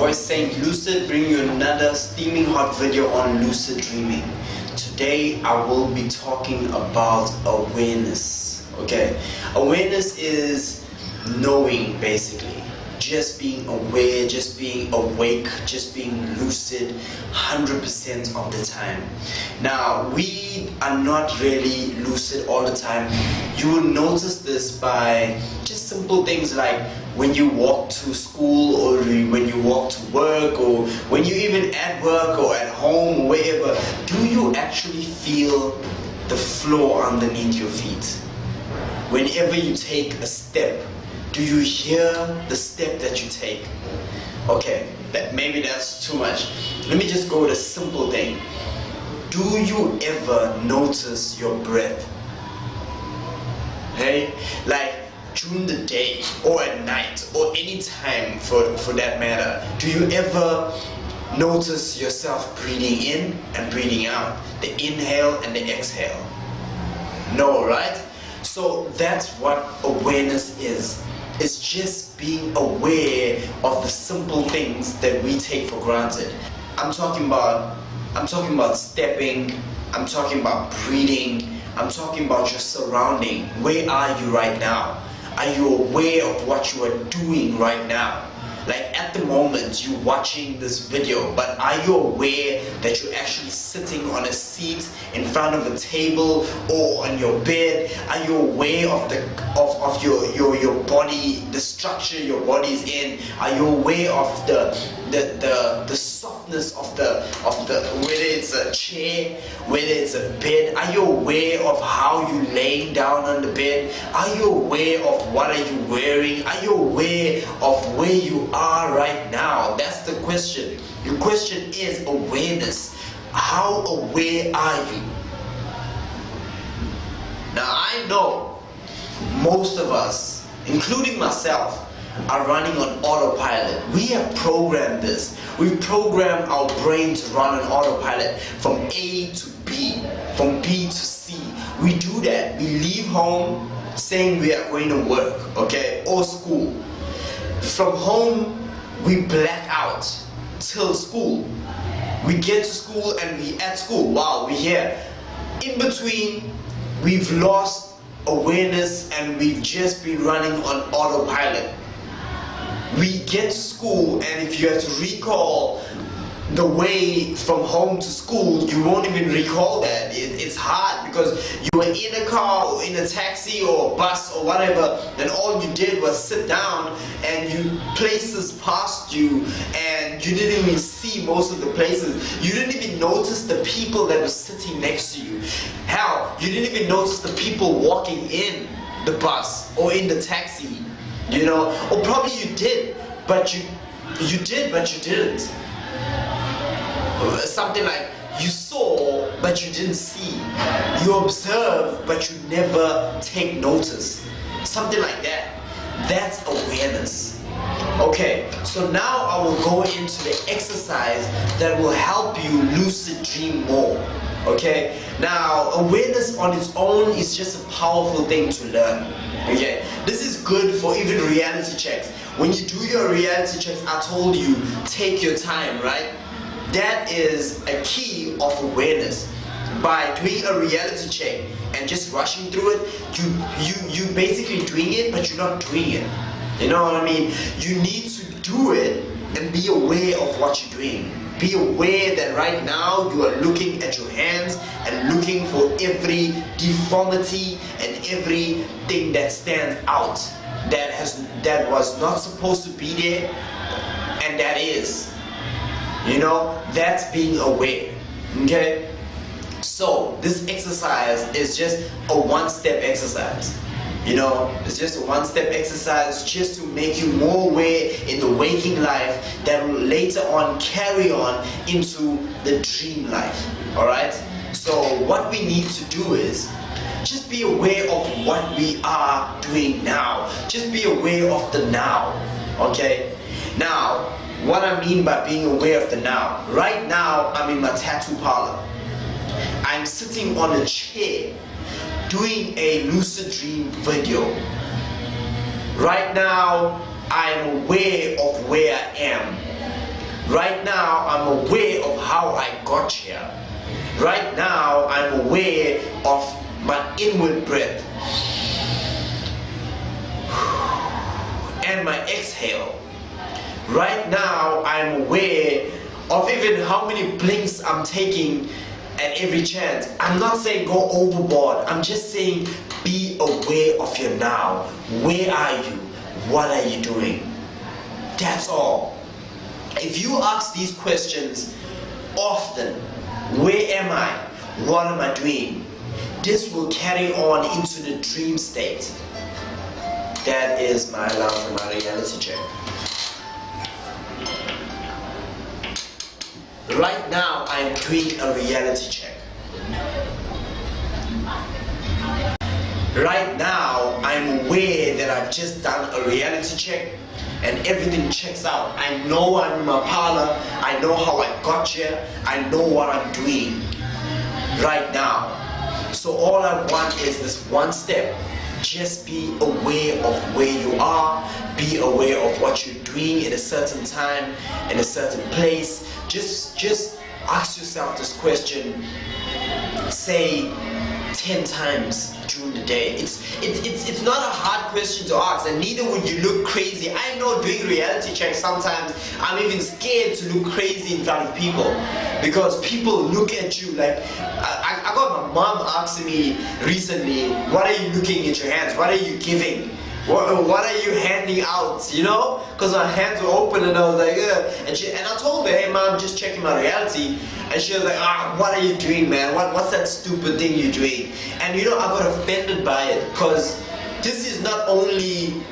voice Saint Lucid, bringing you another steaming hot video on lucid dreaming. Today I will be talking about awareness. Okay, awareness is knowing, basically just being aware, just being awake, just being lucid 100% of the time. Now, we are not really lucid all the time. You will notice this by just simple things like when you walk to school, or when you walk to work, or when you even at work or at home or wherever. Do you actually feel the floor underneath your feet? Whenever you take a step, do you hear the step that you take? Okay, maybe that's too much. Let me just go with a simple thing. Do you ever notice your breath? Hey, like during the day or at night or any time for that matter, do you ever notice yourself breathing in and breathing out? The inhale and the exhale? No, right? So that's what awareness is. It's just being aware of the simple things that we take for granted. I'm talking about stepping, I'm talking about breathing, I'm talking about your surrounding. Where are you right now? Are you aware of what you are doing right now? Like at the moment you're watching this video, but are you aware that you're actually sitting on a seat in front of a table or on your bed? Are you aware of your body, the structure your body is in? Are you aware of the softness of the whether it's a chair, whether it's a bed? Are you aware of how you laying down on the bed? Are you aware of what are you wearing? Are you aware of where you are right now? That's the question. The question is awareness. How aware are you? Now I know most of us, including myself, are running on autopilot. We have programmed this. We've programmed our brain to run on autopilot from A to B, from B to C. We do that. We leave home saying we are going to work, okay, or school. From home, we black out till school. We get to school and we at school. Wow, we're here. In between, we've lost awareness and we've just been running on autopilot. We get to school, and if you have to recall the way from home to school, you won't even recall that. It's hard because you were in a car or in a taxi or a bus or whatever, and all you did was sit down and places passed you and you didn't even see most of the places. You didn't even notice the people that were sitting next to you. Hell, you didn't even notice the people walking in the bus or in the taxi, you know, or probably you did, but you didn't. Something like you saw but you didn't see. You observe but you never take notice. Something like that. That's awareness. Okay, so now I will go into the exercise that will help you lucid dream more. Okay, now awareness on its own is just a powerful thing to learn. Okay, this is good for even reality checks. When you do your reality checks, I told you, take your time, right? That is a key of awareness. By doing a reality check and just rushing through it, you basically doing it, but you're not doing it. You know what I mean? You need to do it and be aware of what you're doing. Be aware that right now you are looking at your hands and looking for every deformity and everything that stands out that was not supposed to be there, and that is. You know, that's being aware. Okay? So this exercise is just a one-step exercise. You know, it's just a one-step exercise just to make you more aware in the waking life that will later on carry on into the dream life. Alright? So what we need to do is just be aware of what we are doing now. Just be aware of the now. Okay? Now, what I mean by being aware of the now. Right now, I'm in my tattoo parlor. I'm sitting on a chair doing a lucid dream video. Right now, I'm aware of where I am. Right now, I'm aware of how I got here. Right now, I'm aware of my inward breath and my exhale. Right now, I'm aware of even how many blinks I'm taking at every chance. I'm not saying go overboard. I'm just saying be aware of your now. Where are you? What are you doing? That's all. If you ask these questions often, where am I? What am I doing? This will carry on into the dream state. That is my alarm for my reality check. Right now, I'm doing a reality check. Right now, I'm aware that I've just done a reality check and everything checks out. I know I'm in my parlor. I know how I got here. I know what I'm doing right now. So all I want is this one step. Just be aware of where you are. Be aware of what you're doing in a certain time, in a certain place. Just ask yourself this question, say 10 times during the day. It's not a hard question to ask, and neither would you look crazy. I know doing reality checks sometimes I'm even scared to look crazy in front of people, because people look at you like I got my mom asking me recently, what are you looking at your hands? What are you giving? What are you handing out? You know? Because my hands were open and I was like, ugh. And I told her, hey mom, just checking my reality. And she was like, what are you doing, man? What's that stupid thing you're doing? And you know, I got offended by it, because this is not only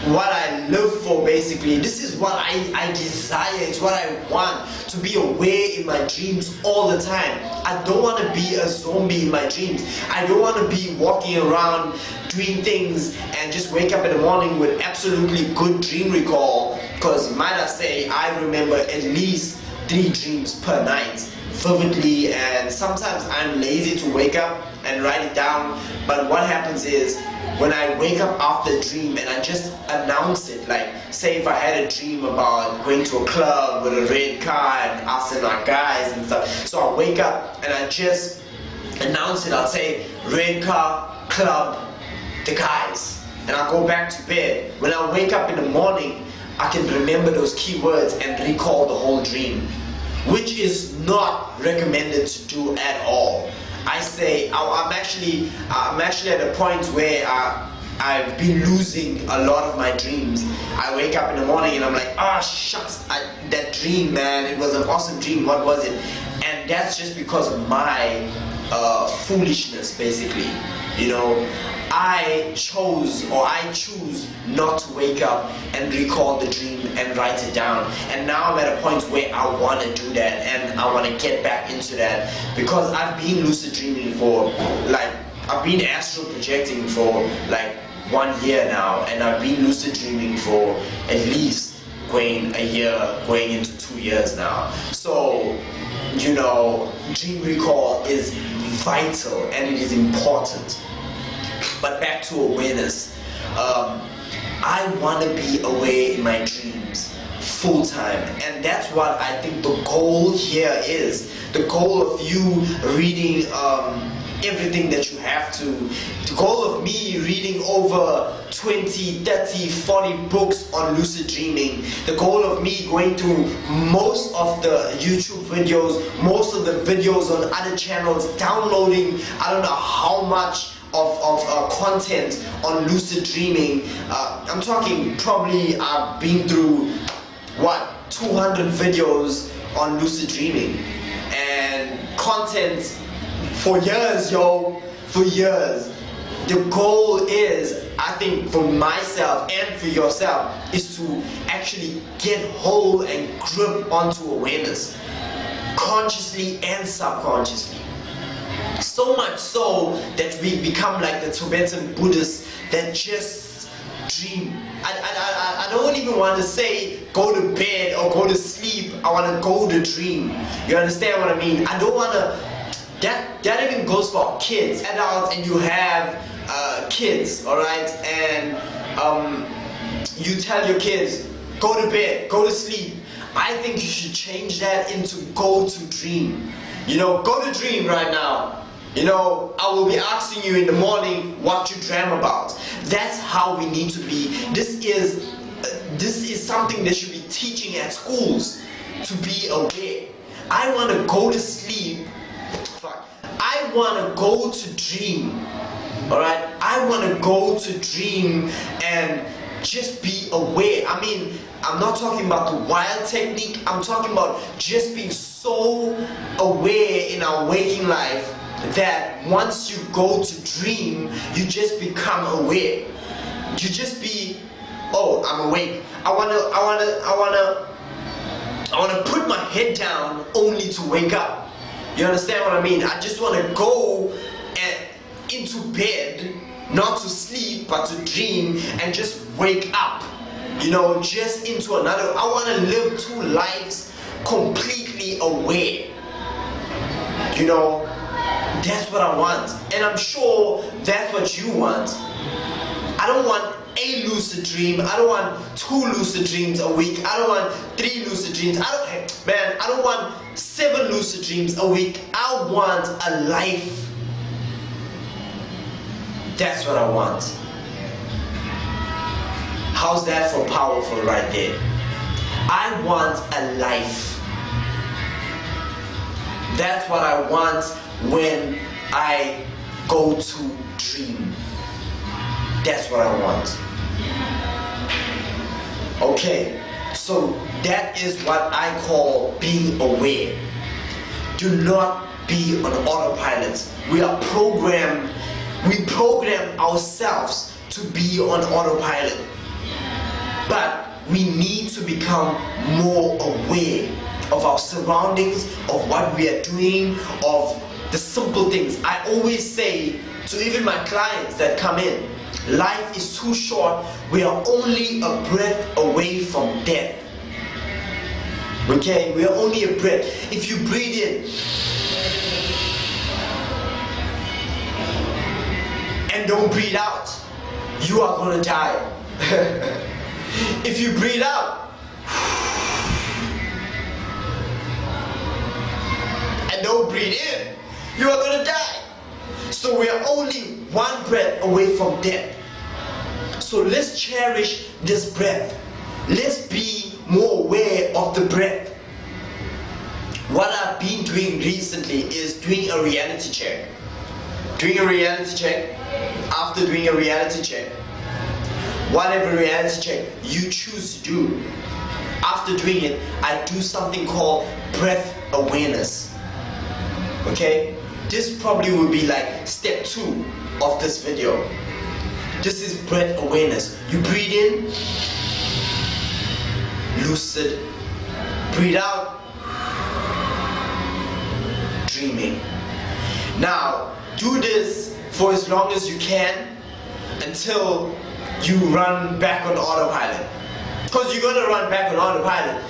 what I live for, basically. This is what I desire. It's what I want, to be aware in my dreams all the time. I don't want to be a zombie in my dreams. I don't want to be walking around doing things and just wake up in the morning with absolutely good dream recall, because might I say, I remember at least 3 dreams per night vividly, and sometimes I'm lazy to wake up and write it down. But what happens is, when I wake up after a dream and I just announce it, like say if I had a dream about going to a club with a red car and us and our guys and stuff, so I wake up and I just announce it. I'll say red car, club, the guys, and I'll go back to bed. When I wake up in the morning, I can remember those keywords and recall the whole dream, which is not recommended to do at all. I say I'm actually at a point where I've been losing a lot of my dreams. I wake up in the morning and I'm like, shucks, that dream, man, it was an awesome dream. What was it? And that's just because of my foolishness, basically. You know, I choose not to wake up and recall the dream and write it down. And now I'm at a point where I want to do that, and I want to get back into that, because I've been lucid dreaming for I've been astral projecting for like 1 year now, and I've been lucid dreaming for at least going into 2 years now. So, you know, dream recall is vital and it is important. But back to awareness. I want to be aware in my dreams full time, and that's what I think the goal here is. The goal of you reading everything that you have to. The goal of me reading over 20, 30, 40 books on lucid dreaming. The goal of me going through most of the YouTube videos, most of the videos on other channels, downloading I don't know how much of content on lucid dreaming. I'm talking probably I've been through 200 videos on lucid dreaming and content for years, for years. The goal is, I think, for myself and for yourself, is to actually get hold and grip onto awareness, consciously and subconsciously. So much so that we become like the Tibetan Buddhists that just dream. I don't even want to say go to bed or go to sleep. I want to go to dream. You understand what I mean? I don't want to. That even goes for kids, adults, and you have kids, all right? And you tell your kids, go to bed, go to sleep. I think you should change that into go to dream. You know, go to dream right now. You know, I will be asking you in the morning what you dream about. That's how we need to be. This is something they should be teaching at schools, to be aware. I want to go to sleep. I want to go to dream. Alright? I want to go to dream and just be aware. I mean, I'm not talking about the wild technique. I'm talking about just being so aware in our waking life that once you go to dream, you just become aware. You just be, oh, I'm awake. I wanna put my head down only to wake up. You understand what I mean? I just wanna go into bed, not to sleep, but to dream and just wake up. You know, just into another. I wanna live 2 lives completely aware. You know, that's what I want. And I'm sure that's what you want. I don't want a lucid dream. I don't want 2 lucid dreams a week. I don't want 3 lucid dreams. I don't want 7 lucid dreams a week. I want a life. That's what I want. How's that for powerful right there? I want a life. That's what I want when I go to dream. That's what I want. Okay, so that is what I call being aware. Do not be on autopilot. We are programmed. We program ourselves to be on autopilot. But we need to become more aware of our surroundings, of what we are doing, of the simple things. I always say to even my clients that come in, life is too short. We are only a breath away from death. Okay, we are only a breath. If you breathe in and don't breathe out, you are gonna die. If you breathe out and don't breathe in, you are gonna die. So we are only 1 breath away from death. So let's cherish this breath. Let's be more aware of the breath. What I've been doing recently is doing a reality check. Doing a reality check. After doing a reality check, whatever reality check you choose to do, after doing it, I do something called breath awareness. Okay? This probably will be like step 2 of this video. This is breath awareness. You breathe in, lucid. Breathe out, dreaming. Now, do this for as long as you can until you run back on autopilot. Because you're gonna run back on autopilot.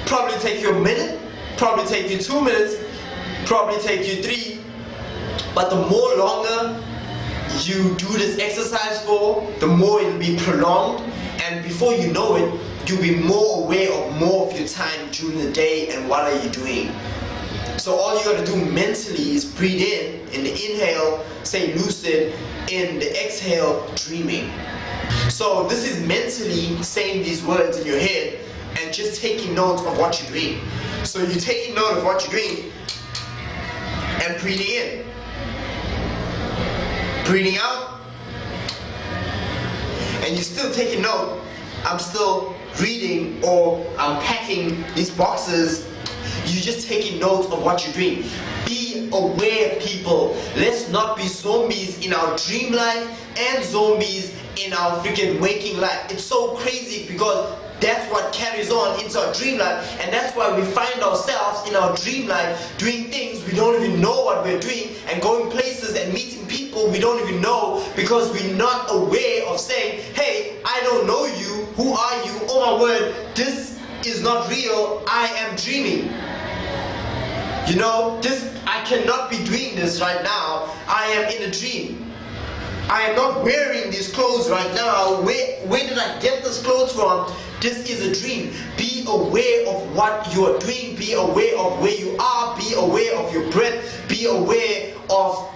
Probably take you a minute, probably take you 2 minutes, probably take you 3. But the more longer you do this exercise for, the more it'll be prolonged, and before you know it, you'll be more aware of more of your time during the day and what are you doing. So all you gotta do mentally is breathe in the inhale, say lucid, in the exhale, dreaming. So this is mentally saying these words in your head and just taking note of what you're doing. So you're taking note of what you're doing and breathing in. Breathing out, and you're still taking note. I'm still reading or I'm packing these boxes. You're just taking note of what you're doing. Be aware, people. Let's not be zombies in our dream life and zombies in our freaking waking life. It's so crazy because that's what carries on into our dream life, and that's why we find ourselves in our dream life doing things we don't even know what we're doing, and going places and meeting people we don't even know because we're not aware of saying, hey, I don't know you, who are you? Oh my word, this is not real, I am dreaming. You know, I cannot be doing this right now, I am in a dream. I am not wearing these clothes right now. Where did I get this clothes from? This is a dream. Be aware of what you are doing. Be aware of where you are. Be aware of your breath. Be aware of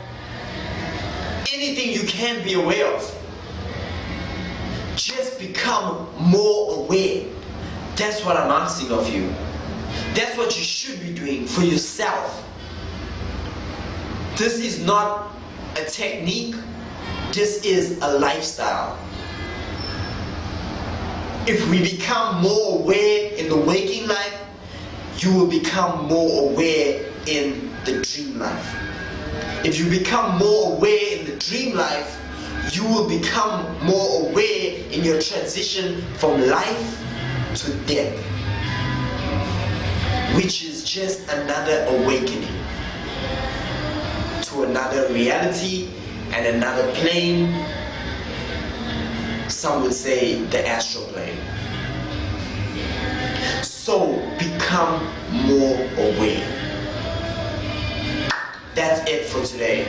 anything you can be aware of. Just become more aware. That's what I'm asking of you. That's what you should be doing for yourself. This is not a technique. This is a lifestyle. If we become more aware in the waking life, you will become more aware in the dream life. If you become more aware in the dream life, you will become more aware in your transition from life to death, which is just another awakening to another reality and another plane. Some would say the astral plane. So become more aware. That's it for today.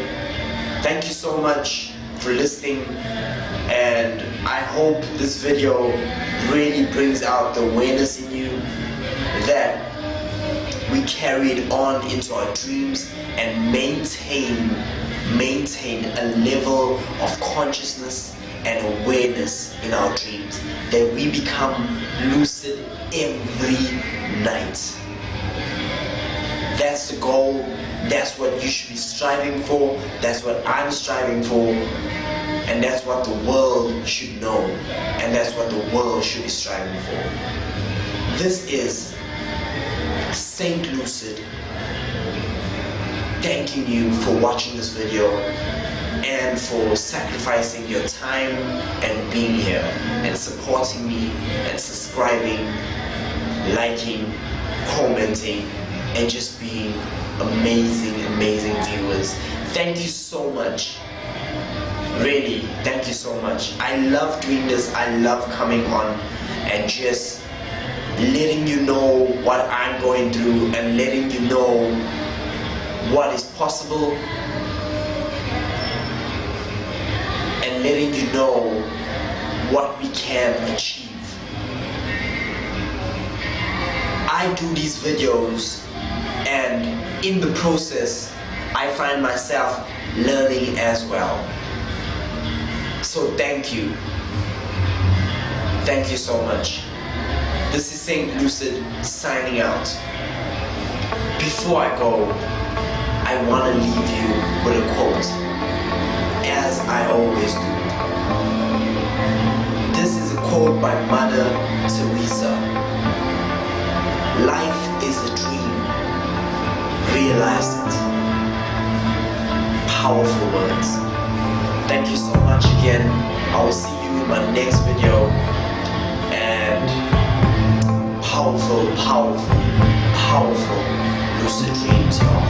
Thank you so much for listening, and I hope this video really brings out the awareness in you that we carry it on into our dreams and maintain a level of consciousness and awareness in our dreams, that we become lucid every night. That's the goal. That's what you should be striving for. That's what I'm striving for. And that's what the world should know. And that's what the world should be striving for. This is Saint Lucid thanking you for watching this video and for sacrificing your time and being here and supporting me and subscribing, liking, commenting, and just being amazing viewers. Thank you so much. Really, thank you so much. I love doing this. I love coming on and just letting you know what I'm going through and letting you know what is possible and letting you know what we can achieve. I do these videos, and in the process I find myself learning as well. So thank you so much. This is Saint Lucid signing out. Before I go, I want to leave you with a quote, as I always do. This is a quote by Mother Teresa. Life is a dream. Realize it. Powerful words. Thank you so much again. I will see you in my next video. And powerful lucid dreams, y'all.